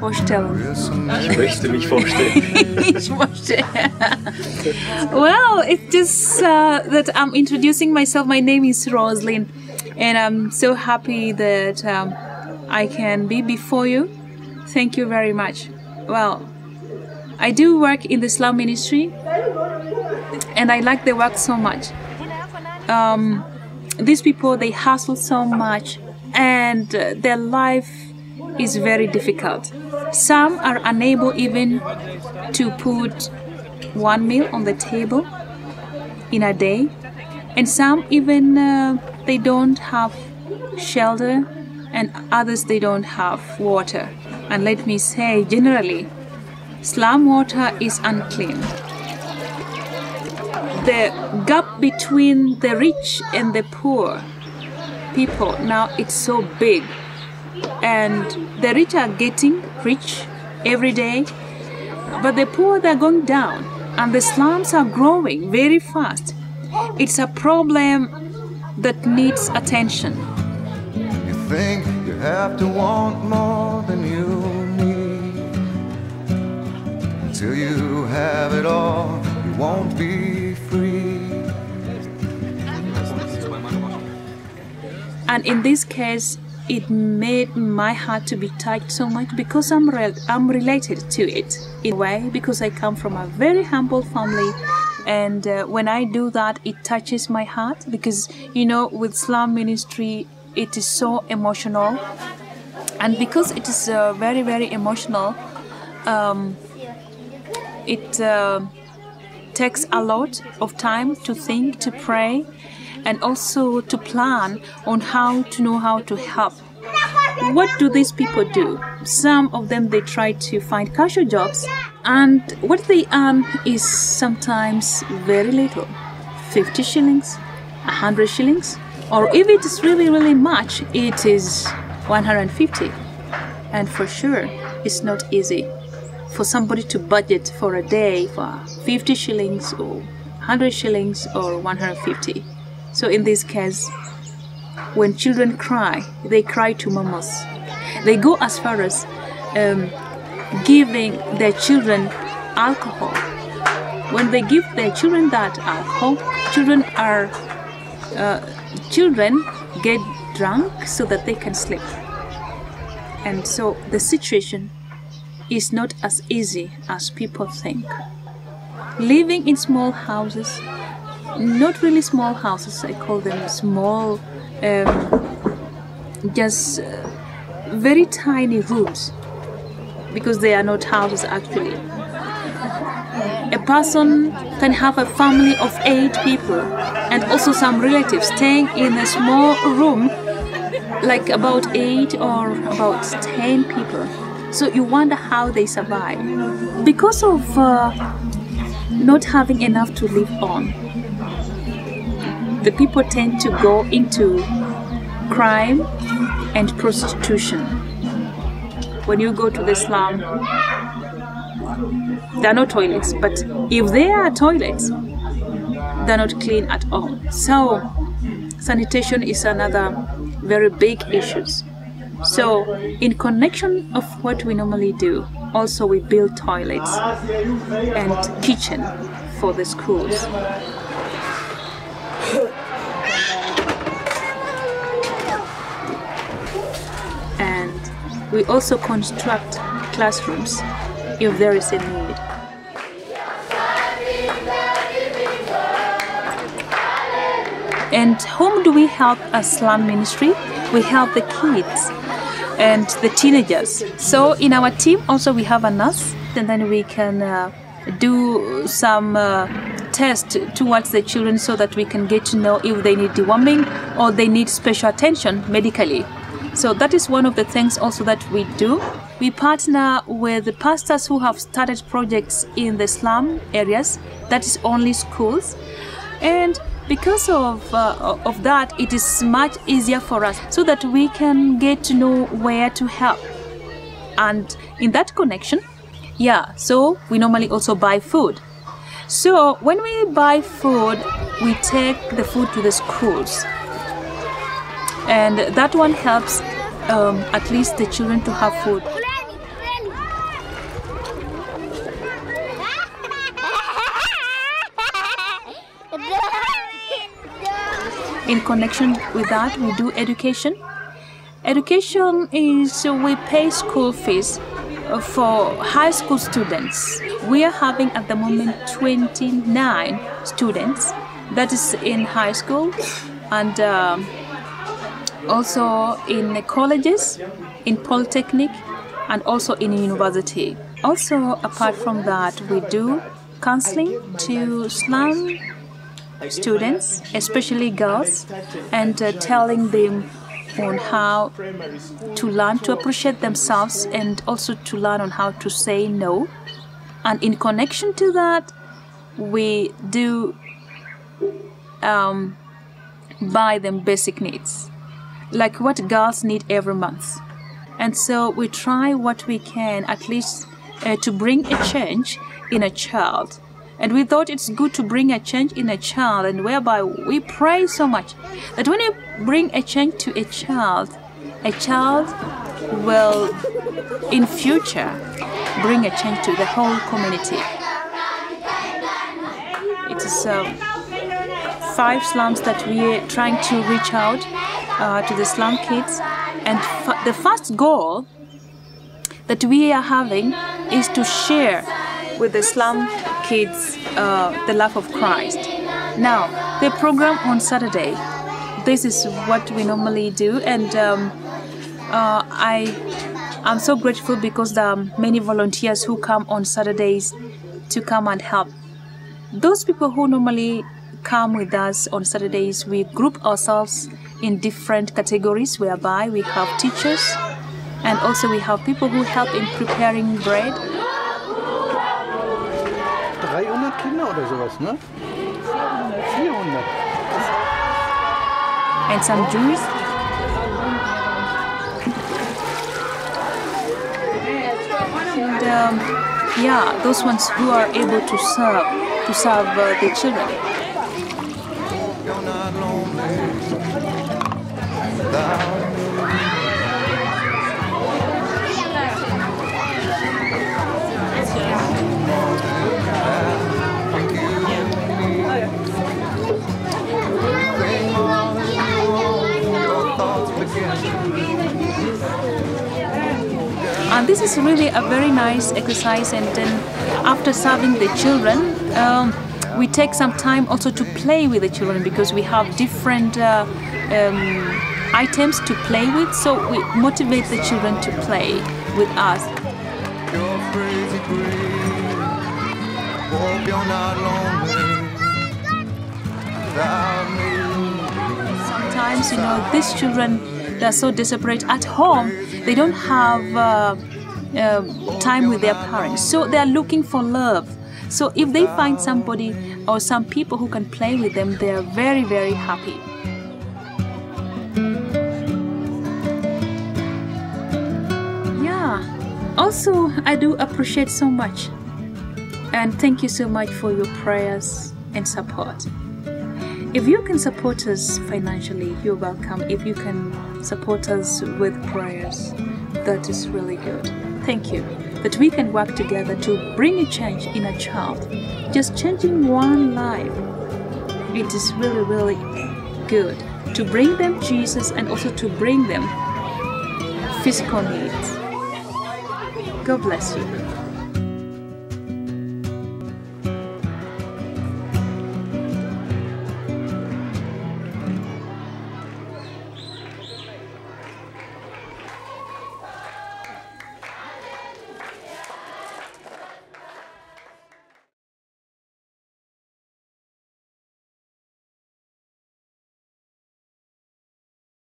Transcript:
vorstellen? Ich möchte mich vorstellen. Ich möchte. Well, it's just that I'm introducing myself. My name is Roslyn, and I'm so happy that I can be before you. Thank you very much. Well, I do work in the Slum ministry, and I like the work so much. These people, they hustle so much, and their life is very difficult. Some are unable even to put one meal on the table in a day, and some even they don't have shelter, and others they don't have water. And let me say, generally, slum water is unclean. The gap between the rich and the poor people now, it's so big, and the rich are getting rich every day, but the poor, they're going down, and the slums are growing very fast. It's a problem that needs attention. You think you have to want more than you need. Until you have it all, you won't be free. And in this case, it made my heart to be touched so much because I'm related to it in a way, because I come from a very humble family, and when I do that, it touches my heart, because you know, with Slum ministry, it is so emotional, and because it is very, very emotional, it takes a lot of time to think, to pray, and also to plan on how to help. What do these people do? Some of them, they try to find casual jobs, and what they earn is sometimes very little, 50 shillings, 100 shillings, or if it is really, really much, it is 150. And for sure, it's not easy for somebody to budget for a day for 50 shillings or 100 shillings or 150. So in this case, when children cry, they cry to mamas. They go as far as giving their children alcohol. When they give their children that alcohol, children get drunk so that they can sleep. And so the situation is not as easy as people think. Living in small houses, not really small houses, I call them small, just very tiny rooms, because they are not houses actually. A person can have a family of 8 people and also some relatives staying in a small room, like about 8 or about 10 people. So you wonder how they survive. Because of not having enough to live on, the people tend to go into crime and prostitution. When you go to the slum, there are no toilets, but if there are toilets, they're not clean at all. So sanitation is another very big issue. So in connection of what we normally do, also we build toilets and kitchen for the schools. And we also construct classrooms if there is a need. And whom do we help as Slum ministry? We help the kids and the teenagers. So in our team also we have a nurse, and then we can do some test towards the children so that we can get to know if they need deworming or they need special attention medically. So that is one of the things also that we do. We partner with the pastors who have started projects in the slum areas, that is only schools, and because of that, it is much easier for us so that we can get to know where to help. And in that connection, so we normally also buy food. So when we buy food, we take the food to the schools, and that one helps at least the children to have food. In connection with that, we do education. Education is we pay school fees for high school students. We are having at the moment 29 students, that is in high school, and also in colleges, in polytechnic, and also in university. Also, apart from that, we do counseling to slum students, especially girls, and telling them on how to learn to appreciate themselves and also to learn on how to say no. And in connection to that, we do buy them basic needs, like what girls need every month. And so we try what we can, at least to bring a change in a child. And we thought it's good to bring a change in a child, and whereby we pray so much that when you bring a change to a child will in future bring a change to the whole community. It is 5 slums that we are trying to reach out to the slum kids, and the first goal that we are having is to share with the slum kids the love of Christ. Now, the program on Saturday, this is what we normally do, and I'm so grateful because there are many volunteers who come on Saturdays to come and help. Those people who normally come with us on Saturdays, we group ourselves in different categories, whereby we have teachers, and also we have people who help in preparing bread. 300 Kinder oder sowas, ne? 400. And some Jews. And yeah, those ones who are able to serve the children. You're not lonely without me. And this is really a very nice exercise, and then after serving the children, we take some time also to play with the children, because we have different items to play with, so we motivate the children to play with us. You're crazy, hope you're not lonely without me. Sometimes, you know, these children, they're so desperate at home, they don't have time with their parents, so they are looking for love. So if they find somebody or some people who can play with them, they are very, very happy. Yeah, also I do appreciate so much, and thank you so much for your prayers and support. If you can support us financially, you're welcome. If you can support us with prayers, that is really good. Thank you. That we can work together to bring a change in a child. Just changing one life. It is really, really good to bring them Jesus, and also to bring them physical needs. God bless you.